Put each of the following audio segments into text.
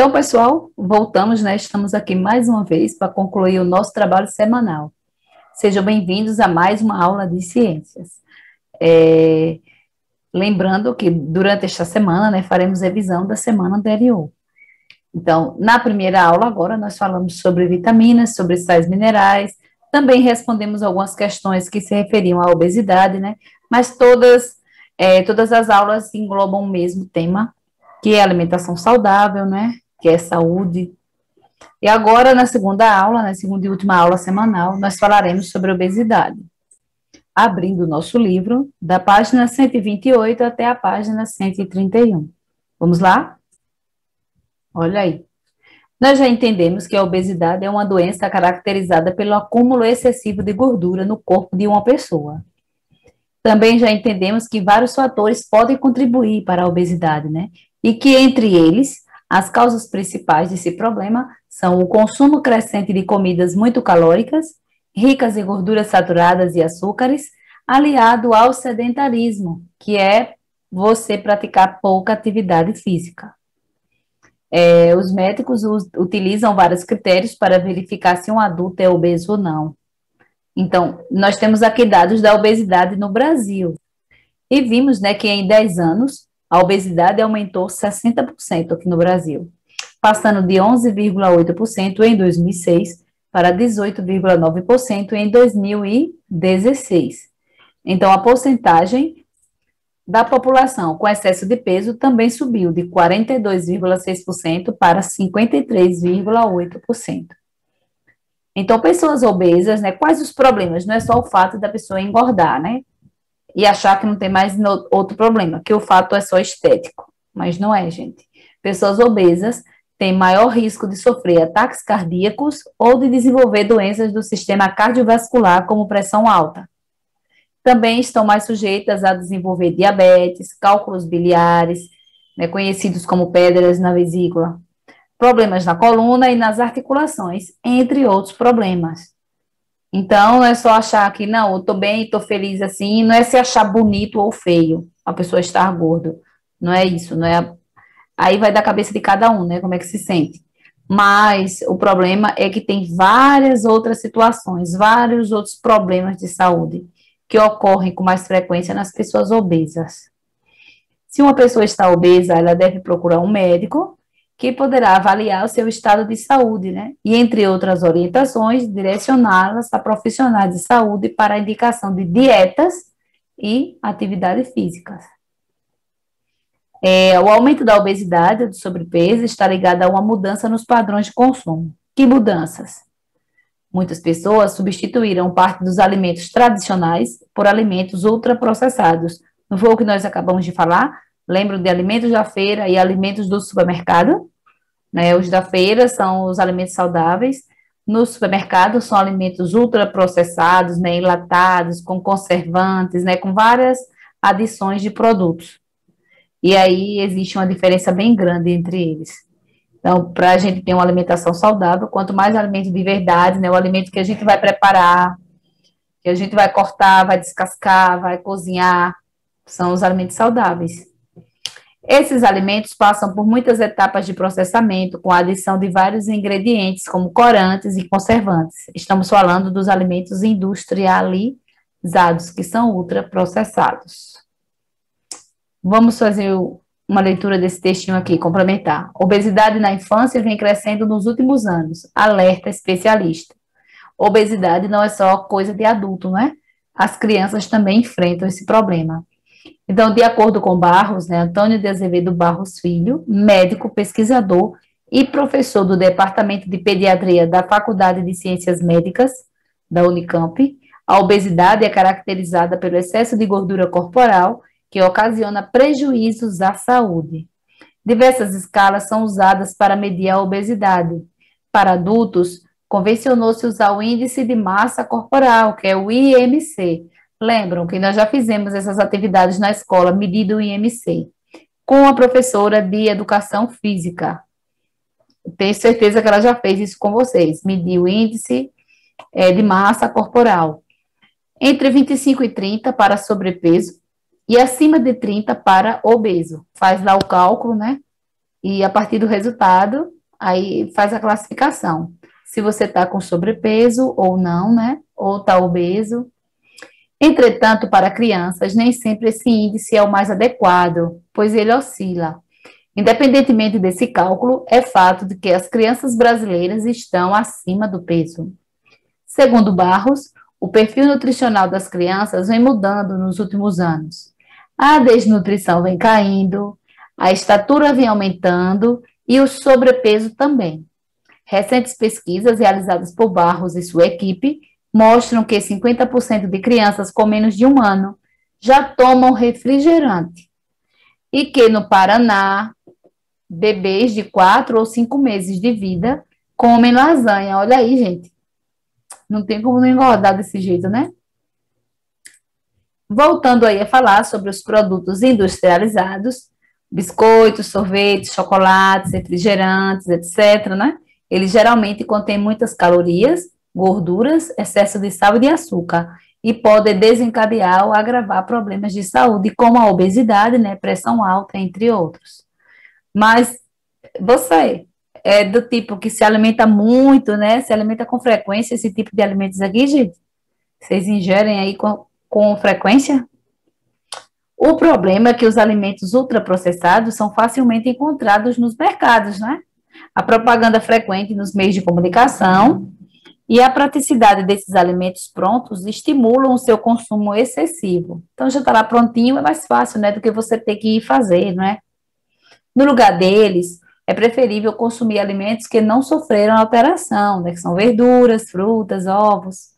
Então, pessoal, voltamos, né? Estamos aqui mais uma vez para concluir o nosso trabalho semanal. Sejam bem-vindos a mais uma aula de ciências. Lembrando que durante esta semana, né, faremos revisão da semana anterior. Então, na primeira aula agora, nós falamos sobre vitaminas, sobre sais minerais, também respondemos algumas questões que se referiam à obesidade, né? Mas todas as aulas englobam o mesmo tema, que é alimentação saudável, né? Que é saúde. E agora, na segunda aula, na segunda e última aula semanal, nós falaremos sobre obesidade. Abrindo o nosso livro, da página 128 até a página 131. Vamos lá? Olha aí. Nós já entendemos que a obesidade é uma doença caracterizada pelo acúmulo excessivo de gordura no corpo de uma pessoa. Também já entendemos que vários fatores podem contribuir para a obesidade, né? E que, entre eles, as causas principais desse problema são o consumo crescente de comidas muito calóricas, ricas em gorduras saturadas e açúcares, aliado ao sedentarismo, que é você praticar pouca atividade física. Os médicos utilizam vários critérios para verificar se um adulto é obeso ou não. Então, nós temos aqui dados da obesidade no Brasil. E vimos, né, que em 10 anos, a obesidade aumentou 60% aqui no Brasil, passando de 11,8% em 2006 para 18,9% em 2016. Então, a porcentagem da população com excesso de peso também subiu de 42,6% para 53,8%. Então, pessoas obesas, né, quais os problemas? Não é só o fato da pessoa engordar, né, e achar que não tem mais outro problema, que o fato é só estético, mas não é, gente. Pessoas obesas têm maior risco de sofrer ataques cardíacos ou de desenvolver doenças do sistema cardiovascular, como pressão alta. Também estão mais sujeitas a desenvolver diabetes, cálculos biliares, né, conhecidos como pedras na vesícula, problemas na coluna e nas articulações, entre outros problemas. Então, não é só achar que, não, eu tô bem, tô feliz assim, não é se achar bonito ou feio, a pessoa estar gordo. Não é isso, não é. Aí vai da cabeça de cada um, né, como é que se sente. Mas o problema é que tem várias outras situações, vários outros problemas de saúde que ocorrem com mais frequência nas pessoas obesas. Se uma pessoa está obesa, ela deve procurar um médico que poderá avaliar o seu estado de saúde, né? E, entre outras orientações, direcioná-las a profissionais de saúde para a indicação de dietas e atividades físicas. O aumento da obesidade ou do sobrepeso está ligado a uma mudança nos padrões de consumo. Que mudanças? Muitas pessoas substituíram parte dos alimentos tradicionais por alimentos ultraprocessados. Não foi o que nós acabamos de falar? Lembram de alimentos da feira e alimentos do supermercado? Né, os da feira são os alimentos saudáveis. No supermercado são alimentos ultraprocessados, né, enlatados, com conservantes, né, com várias adições de produtos. E aí existe uma diferença bem grande entre eles. Então, para a gente ter uma alimentação saudável, quanto mais alimento de verdade, né, o alimento que a gente vai preparar, que a gente vai cortar, vai descascar, vai cozinhar, são os alimentos saudáveis. Esses alimentos passam por muitas etapas de processamento, com a adição de vários ingredientes, como corantes e conservantes. Estamos falando dos alimentos industrializados, que são ultraprocessados. Vamos fazer uma leitura desse textinho aqui, complementar. Obesidade na infância vem crescendo nos últimos anos. Alerta especialista. Obesidade não é só coisa de adulto, né? As crianças também enfrentam esse problema. Então, de acordo com Barros, né, Antônio de Azevedo Barros Filho, médico, pesquisador e professor do Departamento de Pediatria da Faculdade de Ciências Médicas da Unicamp, a obesidade é caracterizada pelo excesso de gordura corporal que ocasiona prejuízos à saúde. Diversas escalas são usadas para medir a obesidade. Para adultos, convencionou-se usar o índice de massa corporal, que é o IMC. Lembram que nós já fizemos essas atividades na escola, medindo o IMC, com a professora de Educação Física. Tenho certeza que ela já fez isso com vocês, medir o índice de massa corporal. Entre 25 e 30 para sobrepeso e acima de 30 para obeso. Faz lá o cálculo, né? E a partir do resultado, aí faz a classificação. Se você está com sobrepeso ou não, né? Ou está obeso. Entretanto, para crianças, nem sempre esse índice é o mais adequado, pois ele oscila. Independentemente desse cálculo, é fato de que as crianças brasileiras estão acima do peso. Segundo Barros, o perfil nutricional das crianças vem mudando nos últimos anos. A desnutrição vem caindo, a estatura vem aumentando e o sobrepeso também. Recentes pesquisas realizadas por Barros e sua equipe mostram que 50% de crianças com menos de 1 ano já tomam refrigerante e que no Paraná, bebês de 4 ou 5 meses de vida comem lasanha. Olha aí, gente. Não tem como não engordar desse jeito, né? Voltando aí a falar sobre os produtos industrializados, biscoitos, sorvetes, chocolates, refrigerantes, etc., né? Eles geralmente contêm muitas calorias, gorduras, excesso de sal e de açúcar e podem desencadear ou agravar problemas de saúde, como a obesidade, né, pressão alta, entre outros. Mas você é do tipo que se alimenta muito, né? Se alimenta com frequência esse tipo de alimentos aqui, gente? Vocês ingerem aí com frequência? O problema é que os alimentos ultraprocessados são facilmente encontrados nos mercados, né? A propaganda frequente nos meios de comunicação e a praticidade desses alimentos prontos estimulam o seu consumo excessivo. Então, já está lá prontinho, é mais fácil, né, do que você ter que ir fazer, não é? No lugar deles, é preferível consumir alimentos que não sofreram alteração, né, que são verduras, frutas, ovos,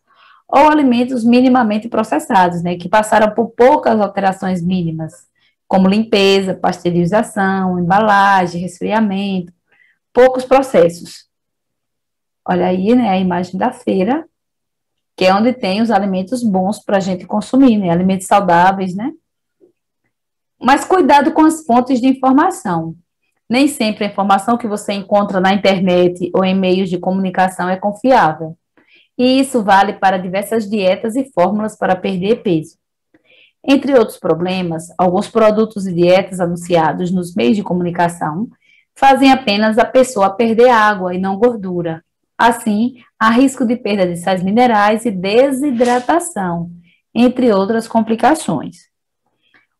ou alimentos minimamente processados, né, que passaram por poucas alterações mínimas, como limpeza, pasteurização, embalagem, resfriamento, poucos processos. Olha aí, né, a imagem da feira, que é onde tem os alimentos bons para a gente consumir, né, alimentos saudáveis, né. Mas cuidado com as fontes de informação. Nem sempre a informação que você encontra na internet ou em meios de comunicação é confiável. E isso vale para diversas dietas e fórmulas para perder peso. Entre outros problemas, alguns produtos e dietas anunciados nos meios de comunicação fazem apenas a pessoa perder água e não gordura. Assim, há risco de perda de sais minerais e desidratação, entre outras complicações.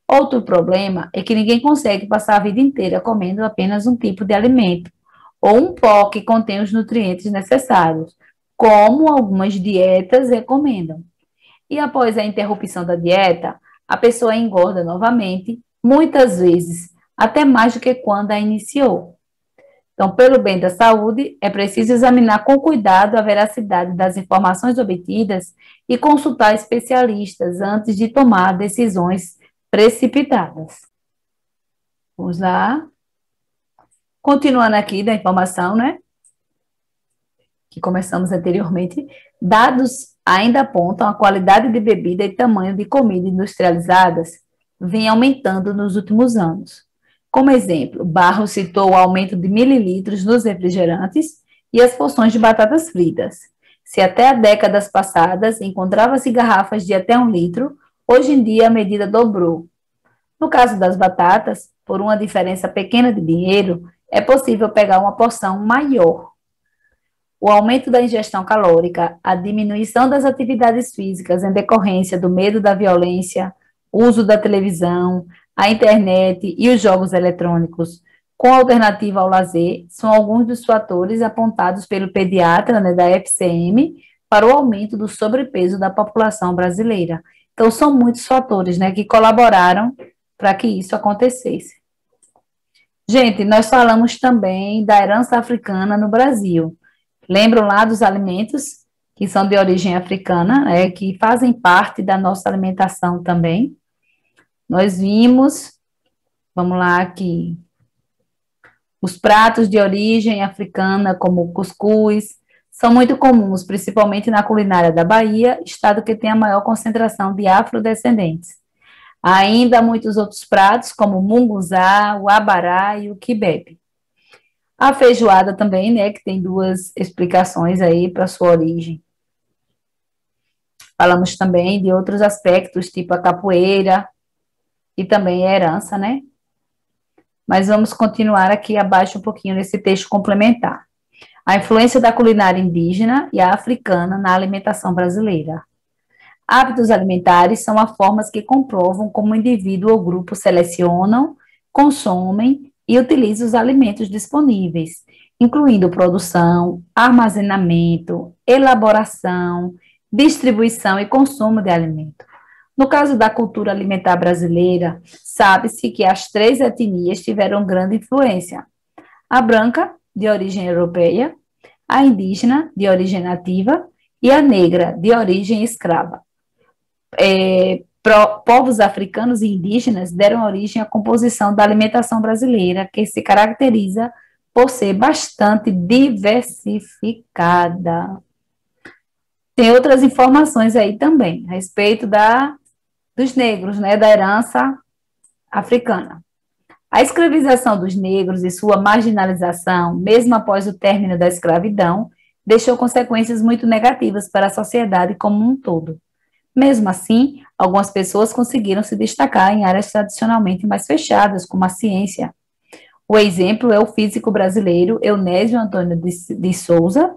Outro problema é que ninguém consegue passar a vida inteira comendo apenas um tipo de alimento, ou um pó que contém os nutrientes necessários, como algumas dietas recomendam. E após a interrupção da dieta, a pessoa engorda novamente, muitas vezes, até mais do que quando a iniciou. Então, pelo bem da saúde, é preciso examinar com cuidado a veracidade das informações obtidas e consultar especialistas antes de tomar decisões precipitadas. Vamos lá. Continuando aqui da informação, né? Que começamos anteriormente, dados ainda apontam a qualidade de bebida e tamanho de comida industrializadas vem aumentando nos últimos anos. Como exemplo, Barros citou o aumento de mililitros nos refrigerantes e as porções de batatas fritas. Se até há décadas passadas encontrava-se garrafas de até 1 litro, hoje em dia a medida dobrou. No caso das batatas, por uma diferença pequena de dinheiro, é possível pegar uma porção maior. O aumento da ingestão calórica, a diminuição das atividades físicas em decorrência do medo da violência, uso da televisão, a internet e os jogos eletrônicos, com alternativa ao lazer, são alguns dos fatores apontados pelo pediatra, né, da FCM para o aumento do sobrepeso da população brasileira. Então, são muitos fatores, né, que colaboraram para que isso acontecesse. Gente, nós falamos também da herança africana no Brasil. Lembram lá dos alimentos que são de origem africana, né, que fazem parte da nossa alimentação também. Nós vimos, vamos lá aqui, os pratos de origem africana, como o cuscuz, são muito comuns, principalmente na culinária da Bahia, estado que tem a maior concentração de afrodescendentes. Há ainda muitos outros pratos, como o munguzá, o abará e o quibebe. A feijoada também, né, que tem duas explicações aí para sua origem. Falamos também de outros aspectos, tipo a capoeira e também a herança, né? Mas vamos continuar aqui abaixo um pouquinho nesse texto complementar. A influência da culinária indígena e a africana na alimentação brasileira. Hábitos alimentares são as formas que comprovam como o indivíduo ou grupo selecionam, consomem e utilizam os alimentos disponíveis, incluindo produção, armazenamento, elaboração, distribuição e consumo de alimento. No caso da cultura alimentar brasileira, sabe-se que as três etnias tiveram grande influência: a branca, de origem europeia, a indígena, de origem nativa, e a negra, de origem escrava. Povos africanos e indígenas deram origem à composição da alimentação brasileira, que se caracteriza por ser bastante diversificada. Tem outras informações aí também, a respeito dos negros, né, da herança africana. A escravização dos negros e sua marginalização, mesmo após o término da escravidão, deixou consequências muito negativas para a sociedade como um todo. Mesmo assim, algumas pessoas conseguiram se destacar em áreas tradicionalmente mais fechadas, como a ciência. O exemplo é o físico brasileiro Eunésio Antônio de Souza.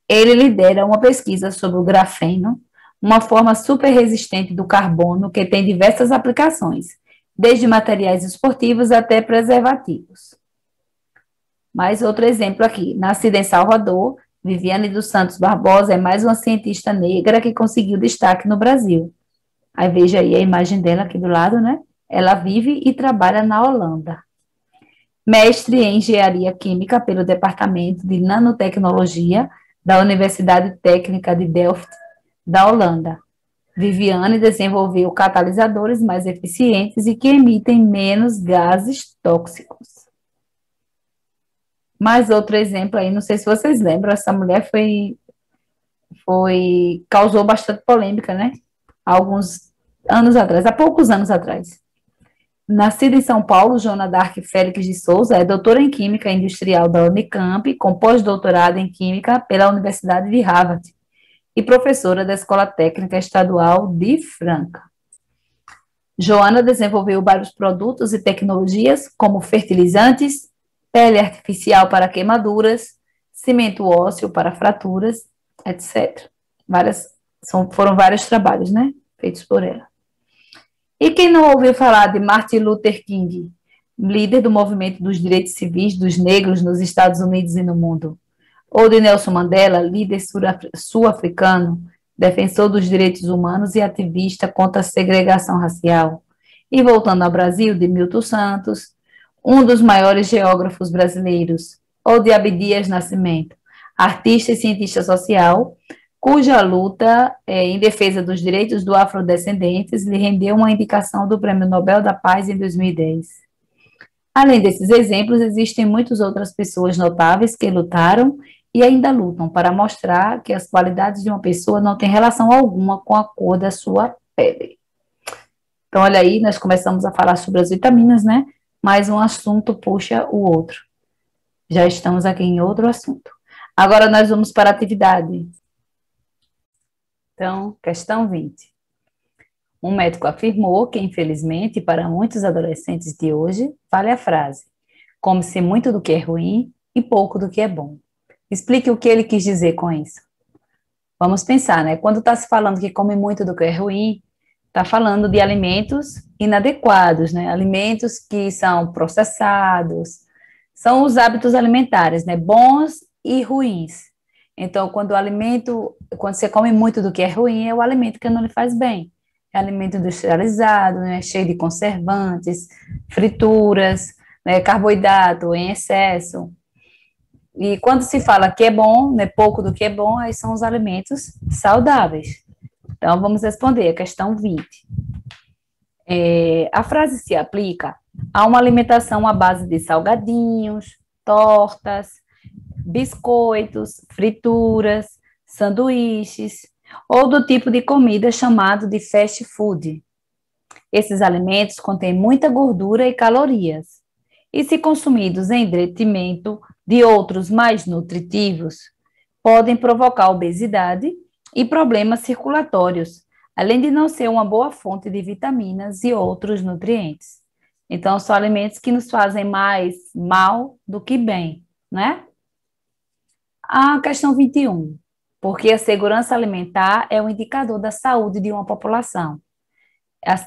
Ele lidera uma pesquisa sobre o grafeno, uma forma super resistente do carbono que tem diversas aplicações, desde materiais esportivos até preservativos. Mais outro exemplo aqui. Nascida em Salvador, Viviane dos Santos Barbosa é mais uma cientista negra que conseguiu destaque no Brasil. Aí veja aí a imagem dela aqui do lado, né? Ela vive e trabalha na Holanda. Mestre em Engenharia Química pelo Departamento de Nanotecnologia da Universidade Técnica de Delft, da Holanda. Viviane desenvolveu catalisadores mais eficientes e que emitem menos gases tóxicos. Mais outro exemplo aí, não sei se vocês lembram, essa mulher causou bastante polêmica, né? Há alguns anos atrás, há poucos anos atrás. Nascida em São Paulo, Joana d'Arc Félix de Souza é doutora em Química Industrial da Unicamp, com pós-doutorado em Química pela Universidade de Harvard e professora da Escola Técnica Estadual de Franca. Joana desenvolveu vários produtos e tecnologias, como fertilizantes, pele artificial para queimaduras, cimento ósseo para fraturas, etc. Foram vários trabalhos, né, feitos por ela. E quem não ouviu falar de Martin Luther King, líder do movimento dos direitos civis dos negros nos Estados Unidos e no mundo? Ou de Nelson Mandela, líder sul-africano, defensor dos direitos humanos e ativista contra a segregação racial? E voltando ao Brasil, de Milton Santos, um dos maiores geógrafos brasileiros, ou de Abdias Nascimento, artista e cientista social, cuja luta em defesa dos direitos do afrodescendentes lhe rendeu uma indicação do Prêmio Nobel da Paz em 2010. Além desses exemplos, existem muitas outras pessoas notáveis que lutaram e ainda lutam para mostrar que as qualidades de uma pessoa não têm relação alguma com a cor da sua pele. Então, olha aí, nós começamos a falar sobre as vitaminas, né? Mas um assunto puxa o outro. Já estamos aqui em outro assunto. Agora nós vamos para a atividade. Então, questão 20. Um médico afirmou que, infelizmente, para muitos adolescentes de hoje, vale a frase: come-se muito do que é ruim e pouco do que é bom. Explique o que ele quis dizer com isso. Vamos pensar, né? Quando está se falando que come muito do que é ruim, está falando de alimentos inadequados, né? Alimentos que são processados, são os hábitos alimentares, né? Bons e ruins. Então, quando você come muito do que é ruim, é o alimento que não lhe faz bem. É alimento industrializado, né? Cheio de conservantes, frituras, né? Carboidrato em excesso. E quando se fala que é bom, né? Pouco do que é bom, aí são os alimentos saudáveis. Então, vamos responder a questão 20. A frase se aplica a uma alimentação à base de salgadinhos, tortas, biscoitos, frituras, sanduíches, ou do tipo de comida chamado de fast food. Esses alimentos contêm muita gordura e calorias, e se consumidos em detrimento de outros mais nutritivos, podem provocar obesidade e problemas circulatórios, além de não ser uma boa fonte de vitaminas e outros nutrientes. Então, são alimentos que nos fazem mais mal do que bem, né? A questão 21, porque a segurança alimentar é um indicador da saúde de uma população.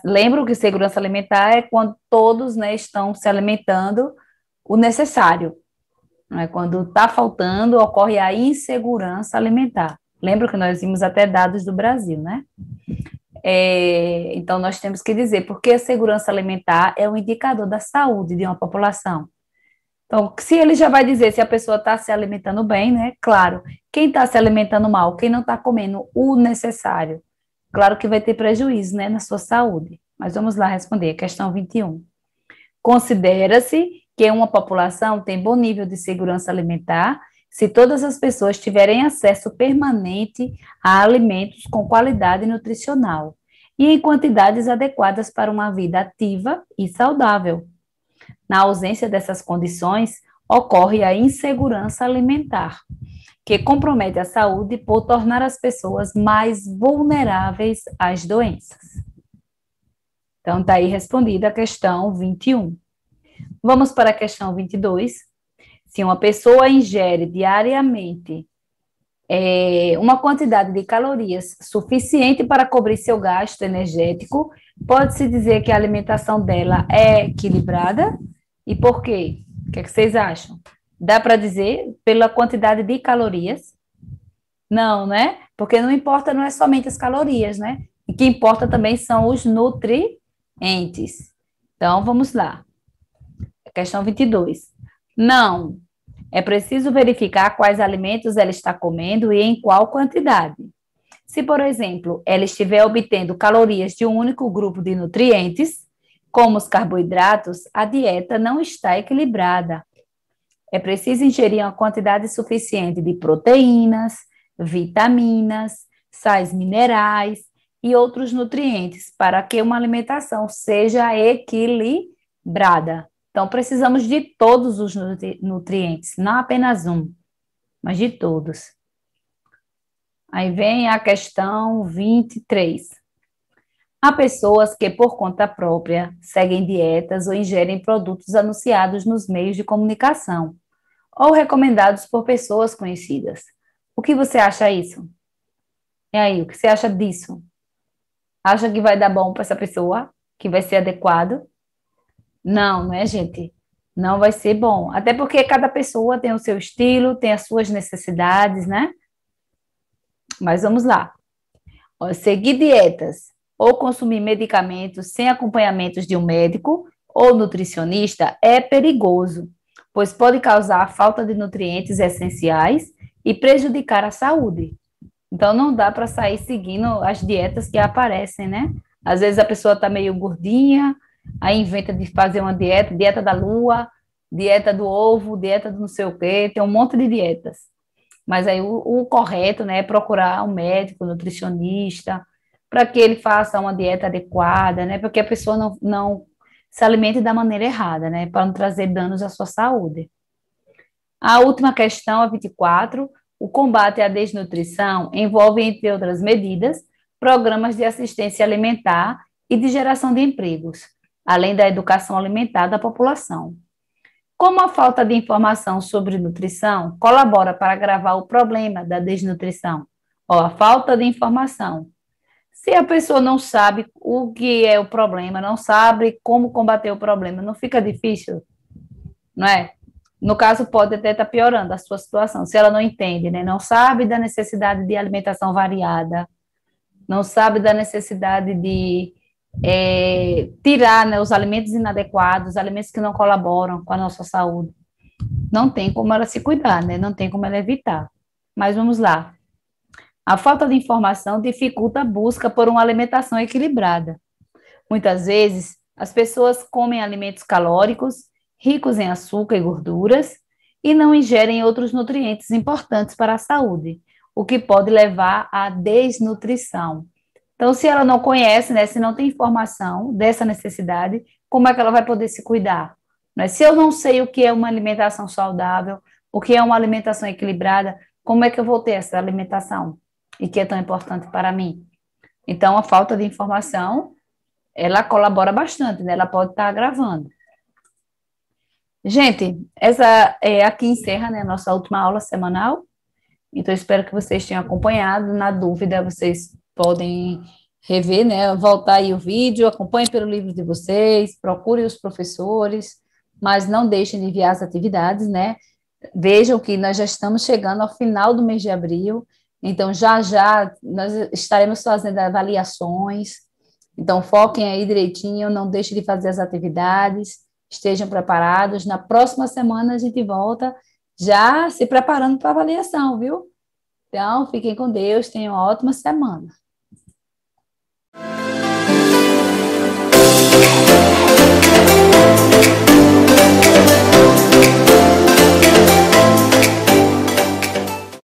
Lembro que segurança alimentar é quando todos, né, estão se alimentando o necessário, né? Quando está faltando, ocorre a insegurança alimentar. Lembro que nós vimos até dados do Brasil, né? Então, nós temos que dizer, porque a segurança alimentar é um indicador da saúde de uma população. Então, se ele já vai dizer se a pessoa está se alimentando bem, né? Claro, quem está se alimentando mal, quem não está comendo o necessário, claro que vai ter prejuízo, né, na sua saúde. Mas vamos lá responder, questão 21. Considera-se que uma população tem bom nível de segurança alimentar se todas as pessoas tiverem acesso permanente a alimentos com qualidade nutricional e em quantidades adequadas para uma vida ativa e saudável. Na ausência dessas condições, ocorre a insegurança alimentar, que compromete a saúde por tornar as pessoas mais vulneráveis às doenças. Então, está aí respondida a questão 21. Vamos para a questão 22. Se uma pessoa ingere diariamente uma quantidade de calorias suficiente para cobrir seu gasto energético, pode-se dizer que a alimentação dela é equilibrada? E por quê? O que é que vocês acham? Dá para dizer pela quantidade de calorias? Não, né? Porque não importa, não é somente as calorias, né? O que importa também são os nutrientes. Então, vamos lá. Questão 22. Não. É preciso verificar quais alimentos ela está comendo e em qual quantidade. Se, por exemplo, ela estiver obtendo calorias de um único grupo de nutrientes, como os carboidratos, a dieta não está equilibrada. É preciso ingerir uma quantidade suficiente de proteínas, vitaminas, sais minerais e outros nutrientes para que uma alimentação seja equilibrada. Então, precisamos de todos os nutrientes, não apenas um, mas de todos. Aí vem a questão 23. Há pessoas que, por conta própria, seguem dietas ou ingerem produtos anunciados nos meios de comunicação ou recomendados por pessoas conhecidas. O que você acha isso? E aí, o que você acha disso? Acha que vai dar bom para essa pessoa? Que vai ser adequado? Não, não é, gente? Não vai ser bom. Até porque cada pessoa tem o seu estilo, tem as suas necessidades, né? Mas vamos lá. Ó, seguir dietas ou consumir medicamentos sem acompanhamentos de um médico ou nutricionista é perigoso, pois pode causar falta de nutrientes essenciais e prejudicar a saúde. Então, não dá para sair seguindo as dietas que aparecem, né? Às vezes a pessoa está meio gordinha, aí inventa de fazer uma dieta, dieta da lua, dieta do ovo, dieta do não sei o quê, tem um monte de dietas. Mas aí o correto, né, é procurar um médico, nutricionista, para que ele faça uma dieta adequada, né, para que a pessoa não se alimente da maneira errada, né, para não trazer danos à sua saúde. A última questão, a 24, o combate à desnutrição envolve, entre outras medidas, programas de assistência alimentar e de geração de empregos, além da educação alimentar da população. Como a falta de informação sobre nutrição colabora para agravar o problema da desnutrição? Ó, a falta de informação. Se a pessoa não sabe o que é o problema, não sabe como combater o problema, não fica difícil, não é? No caso, pode até estar piorando a sua situação, se ela não entende, né? Não sabe da necessidade de alimentação variada, não sabe da necessidade de tirar, né, os alimentos inadequados, os alimentos que não colaboram com a nossa saúde. Não tem como ela se cuidar, né? Não tem como ela evitar. Mas vamos lá. A falta de informação dificulta a busca por uma alimentação equilibrada. Muitas vezes, as pessoas comem alimentos calóricos, ricos em açúcar e gorduras, e não ingerem outros nutrientes importantes para a saúde, o que pode levar à desnutrição. Então, se ela não conhece, né, se não tem informação dessa necessidade, como é que ela vai poder se cuidar? Né? Se eu não sei o que é uma alimentação saudável, o que é uma alimentação equilibrada, como é que eu vou ter essa alimentação? E que é tão importante para mim? Então, a falta de informação ela colabora bastante, né? Ela pode estar gravando. Gente, essa aqui encerra, né, a nossa última aula semanal. Então, espero que vocês tenham acompanhado. Na dúvida, vocês podem rever, né? Voltar aí o vídeo, acompanhem pelo livro de vocês, procurem os professores, mas não deixem de enviar as atividades, né? Vejam que nós já estamos chegando ao final do mês de abril, então já já nós estaremos fazendo avaliações. Então, foquem aí direitinho, não deixem de fazer as atividades, estejam preparados. Na próxima semana a gente volta já se preparando para a avaliação, viu? Então, fiquem com Deus, tenham uma ótima semana.